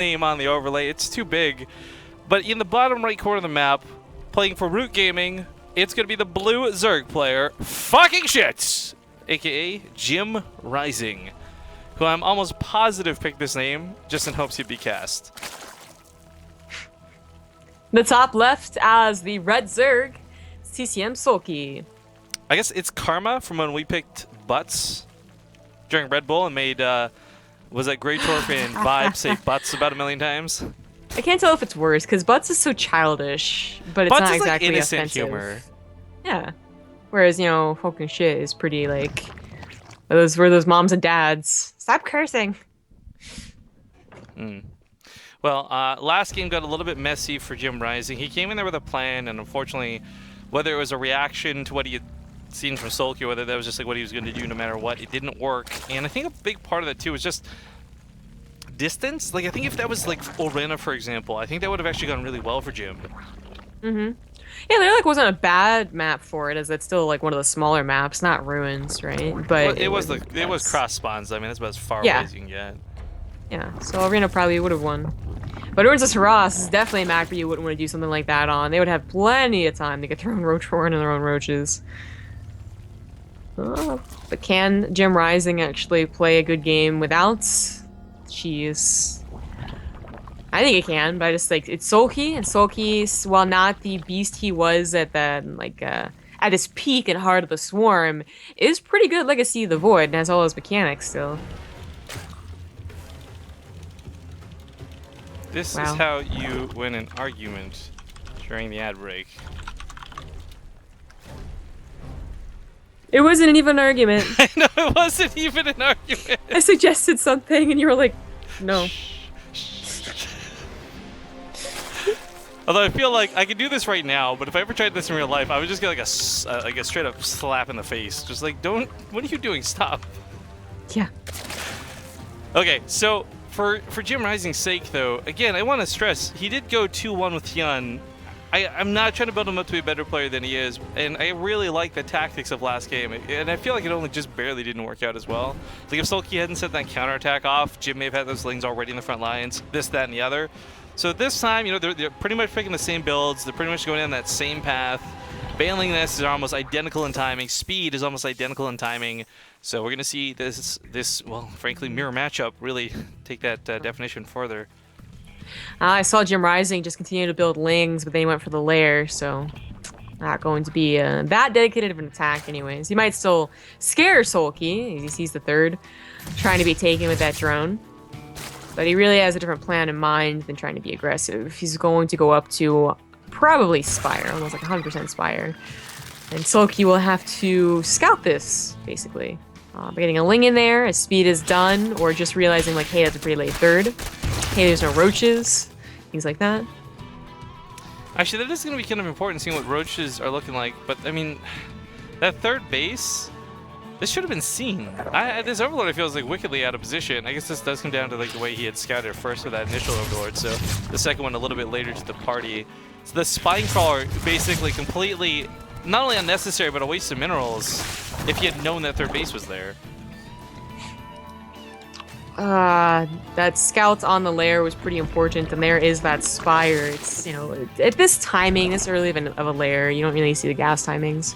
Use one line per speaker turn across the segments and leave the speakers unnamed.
name on the overlay. It's too big. But in the bottom right corner of the map, playing for Root Gaming, it's going to be the blue Zerg player, fucking shit, aka JimRising, who I'm almost positive picked this name just in hopes he'd be cast.
The top left as the red Zerg, CCM Soulkey.
I guess it's karma from when we picked Butts during Red Bull and made, was that Great Torp and Vibe say Butts about 1 million times?
I can't tell if it's worse, because Butts is so childish, but it's
Butts
not
is
exactly
like innocent
offensive.
humor.
Yeah. Whereas, you know, fucking shit is pretty, like, those moms and dads. Stop cursing!
Well, last game got a little bit messy for JimRising. He came in there with a plan, and unfortunately, whether it was a reaction to what he had seen from Soulkey, or whether that was just like what he was going to do no matter what, it didn't work. And I think a big part of that too was just distance. Like, I think if that was like Orena, for example, I think that would have actually gone really well for Jim.
Mm-hmm. Yeah, there like wasn't a bad map for it, as it's still like one of the smaller maps, not ruins, right? But
well, it was cross spawns. I mean, that's about as far away as you can get.
Yeah, so Arena probably would have won. But Ruins of Saras is definitely a map where you wouldn't want to do something like that on. They would have plenty of time to get their own roach horn and their own roaches. Oh, but can JimRising actually play a good game without cheese? I think it can, but I just like it's Soulkey, and Soulkey, while not the beast he was at the at his peak in Heart of the Swarm, is pretty good Legacy of the Void and has all those mechanics still.
This is how you win an argument during the ad break.
It wasn't even an argument.
I know, it wasn't even an argument.
I suggested something and you were like, no.
Although I feel like I could do this right now, but if I ever tried this in real life, I would just get like a straight up slap in the face. Just like, don't, what are you doing? Stop.
Yeah.
Okay, so for JimRising's sake though, again, I want to stress, he did go 2-1 with Hyun. I'm not trying to build him up to be a better player than he is, and I really like the tactics of last game, and I feel like it only just barely didn't work out as well. Like if Soulkey hadn't set that counterattack off, Jim may have had those lings already in the front lines, this, that, and the other. So this time, you know, they're pretty much picking the same builds, they're pretty much going down that same path. Bailingness is almost identical in timing, speed is almost identical in timing, so we're going to see this, well, frankly, mirror matchup really take that definition further.
I saw JimRising just continue to build lings, but then he went for the lair, so not going to be that dedicated of an attack anyways. He might still scare Soulkey, as he sees the third, trying to be taken with that drone. But he really has a different plan in mind than trying to be aggressive. He's going to go up to probably Spire, almost like 100% Spire. And Soulkey will have to scout this, basically. By getting a ling in there, as speed is done, or just realizing like, hey, that's a pretty late third. Hey, there's no roaches, things like that.
Actually, that is going to be kind of important, seeing what roaches are looking like. But, I mean, that third base, this should have been seen. This Overlord feels like wickedly out of position. I guess this does come down to like the way he had scouted first with that initial Overlord, so the second one a little bit later to the party. So the Spine Crawler basically completely, not only unnecessary, but a waste of minerals if he had known that third base was there.
That scout on the lair was pretty important, and there is that Spire. It's, you know, at this timing, this early of a lair, you don't really see the gas timings.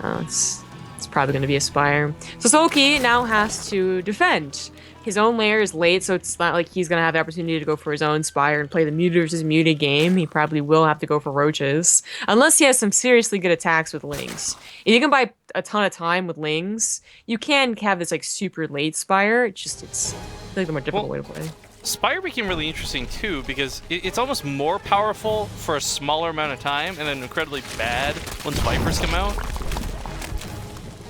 It's probably going to be a Spire. So Soulkey now has to defend. His own lair is late, so it's not like he's going to have the opportunity to go for his own Spire and play the muted versus muted game. He probably will have to go for roaches, unless he has some seriously good attacks with lings. If you can buy a ton of time with lings, you can have this like super late Spire. It's like the more difficult way to play.
Spire became really interesting too, because it's almost more powerful for a smaller amount of time, and then incredibly bad once Vipers come out.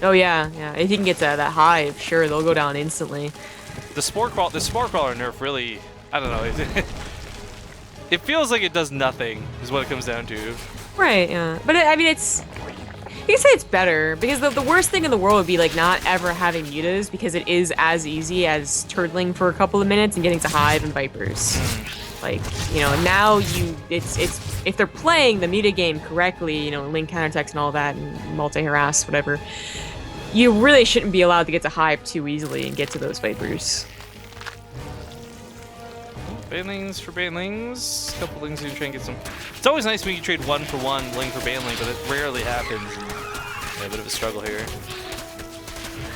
Oh yeah. If you can get to that hive, sure, they'll go down instantly.
The Spore Crawler nerf really, I don't know, it feels like it does nothing, is what it comes down to.
Right, yeah. But I mean, you can say it's better, because the worst thing in the world would be like not ever having mutas, because it is as easy as turtling for a couple of minutes and getting to hive and vipers. Like, you know, now it's if they're playing the muta game correctly, you know, link counterattacks and all that, and multi-harass, whatever, you really shouldn't be allowed to get to hive too easily and get to those vipers.
Banelings for banelings. A couple lings you can try and get some. It's always nice when you trade 1-for-1 ling for baneling, but it rarely happens. Yeah, a bit of a struggle here.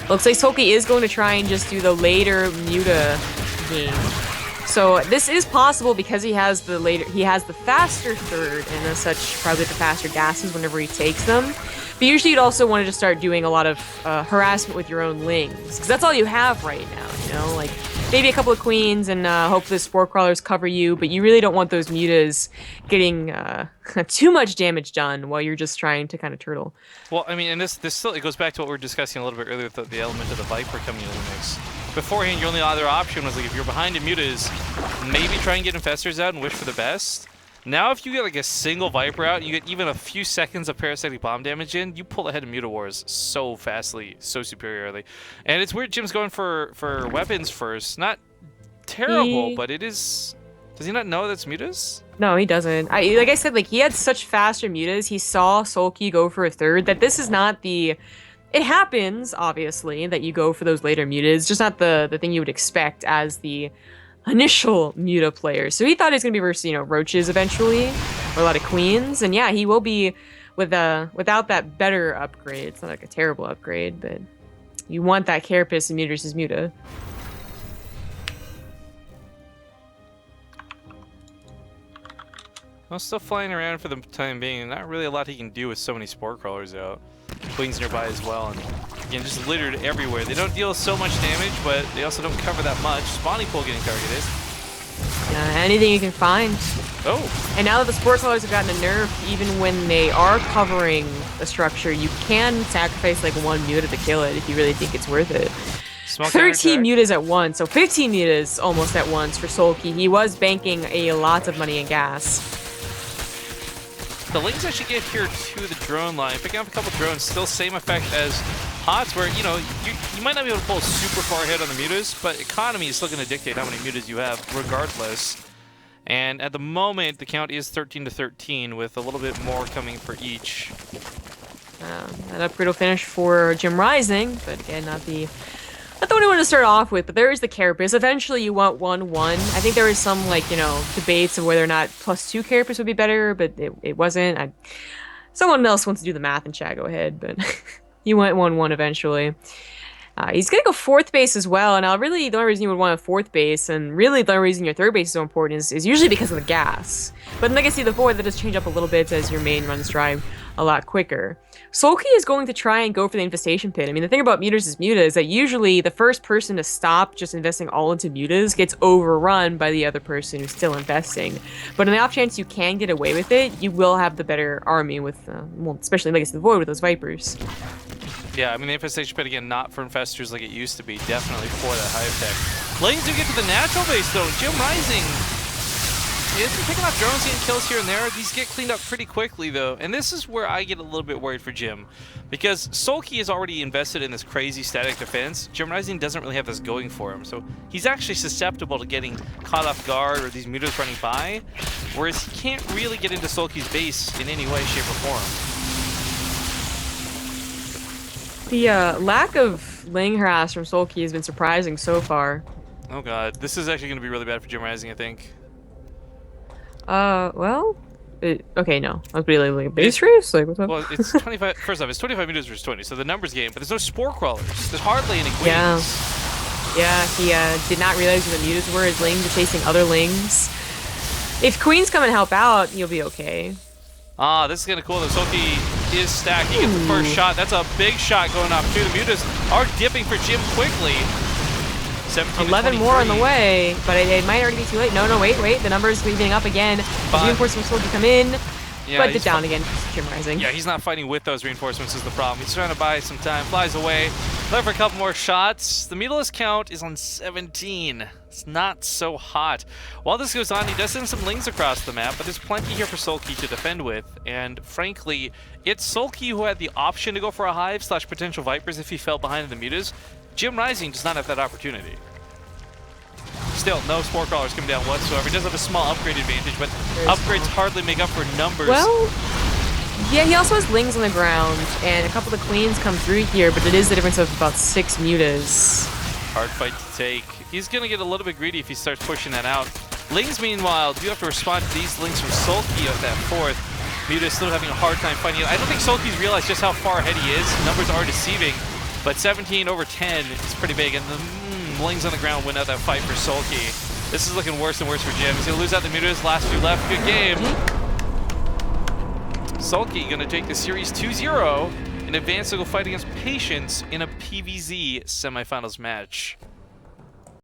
Looks like Soulkey is going to try and just do the later Muta game. So this is possible because he has the faster third, and as such, probably the faster gases whenever he takes them. But usually you'd also want to just start doing a lot of harassment with your own lings, because that's all you have right now, you know? Like, maybe a couple of queens and hope the spore crawlers cover you, but you really don't want those mutas getting too much damage done while you're just trying to kind of turtle.
Well, I mean, and this still, it goes back to what we were discussing a little bit earlier with the element of the Viper coming into the mix. Beforehand, your only other option was, like, if you're behind in mutas, maybe try and get infestors out and wish for the best. Now, if you get, like, a single Viper out, and you get even a few seconds of parasitic bomb damage in, you pull ahead of Muta Wars so fastly, so superiorly. And it's weird Jim's going for weapons first. Not terrible, but it is... Does he not know that's mutas?
No, he doesn't. Like I said, like, he had such faster mutas. He saw Soulkey go for a third, that this is not the... It happens, obviously, that you go for those later mutas, just not the thing you would expect as the initial Muta player. So he thought he was going to be versus, you know, roaches eventually, or a lot of queens. And yeah, he will be without that better upgrade. It's not like a terrible upgrade, but you want that Carapace and Muta versus Muta.
Well, still flying around for the time being. Not really a lot he can do with so many spore crawlers out. Queens nearby as well, and again, just littered everywhere. They don't deal so much damage, but they also don't cover that much. Spawning pool getting targeted.
Yeah, anything you can find.
Oh.
And now that the spore crawlers have gotten a nerf, even when they are covering the structure, you can sacrifice like one muta to kill it if you really think it's worth it.
Smoke
13 mutas at once, so 15 mutas almost at once for Soulkey. He was banking a lot of money in gas.
The lings actually get here to the drone line. Picking up a couple drones, still same effect as HOTS, where, you know, you might not be able to pull super far ahead on the mutas, but economy is still going to dictate how many mutas you have, regardless. And at the moment, the count is 13-13, with a little bit more coming for each.
That upgrade will finish for JimRising, but again, not the only one to start off with, but there is the Carapace. Eventually you want 1-1. I think there was some, like, you know, debates of whether or not +2 Carapace would be better, but it wasn't. Someone else wants to do the math in chat, go ahead, but you went 1-1 eventually. He's going to go 4th base as well, and really the only reason you would want a 4th base, and really the only reason your 3rd base is so important, is usually because of the gas. But like I see, the 4th, that does change up a little bit as your main runs dry a lot quicker. Soulkey is going to try and go for the infestation pit. I mean, the thing about mutas is that usually the first person to stop just investing all into mutas gets overrun by the other person who's still investing. But in the off chance you can get away with it, you will have the better army with, well, especially Legacy of the Void with those Vipers.
Yeah, I mean, the infestation pit, again, not for infestors like it used to be, definitely for that hive tech. Lings do get to the natural base, though. JimRising is picking up drones, getting kills here and there. These get cleaned up pretty quickly, though. And this is where I get a little bit worried for Jim. Because Soulkey is already invested in this crazy static defense. JimRising doesn't really have this going for him. So he's actually susceptible to getting caught off guard or these mutas running by. Whereas he can't really get into Soulkey's base in any way, shape, or form.
The lack of ling harass from Soulkey has been surprising so far.
Oh god, this is actually going to be really bad for JimRising, I think.
Well, okay, no. I was really like a base race? Like, what's up?
Well, it's 25, first off, it's 25 mutas versus 20, so the numbers game, but there's no spore crawlers. There's hardly any queens.
Yeah, he did not realize where the mutas were. His lings are chasing other lings. If queens come and help out, you'll be okay.
Ah, this is kind of cool. The Soulkey is stacked. He gets the first shot. That's a big shot going off too. The mutas are dipping for Jim quickly.
11 more on the way, but it might already be too late. No, wait. The numbers are getting up again. The reinforcements will come in, but it's down again. JimRising.
Yeah, he's not fighting with those reinforcements is the problem. He's trying to buy some time. Flies away. Left for a couple more shots. The mutalist count is on 17. It's not so hot. While this goes on, he does send some lings across the map, but there's plenty here for Soulkey to defend with. And frankly, it's Soulkey who had the option to go for a hive / potential vipers if he fell behind in the mutas. JimRising does not have that opportunity. Still, no spore crawlers coming down whatsoever. He does have a small upgrade advantage, but upgrades hardly make up for numbers.
Well, yeah, he also has lings on the ground, and a couple of the queens come through here, but it is the difference of about 6 mutas.
Hard fight to take. He's going to get a little bit greedy if he starts pushing that out. Lings, meanwhile, do have to respond to these links from Soulkey at that 4th. Muta is still having a hard time finding it. I don't think Soulkey's realized just how far ahead he is. Numbers are deceiving, but 17 over 10 is pretty big, and the Lings on the ground win out that fight for Soulkey. This is looking worse and worse for Jim. He's going to lose out the Mutas. Last 2 left. Good game. Soulkey going to take the series 2-0 and advance to go fight against Patience in a PVZ semifinals match.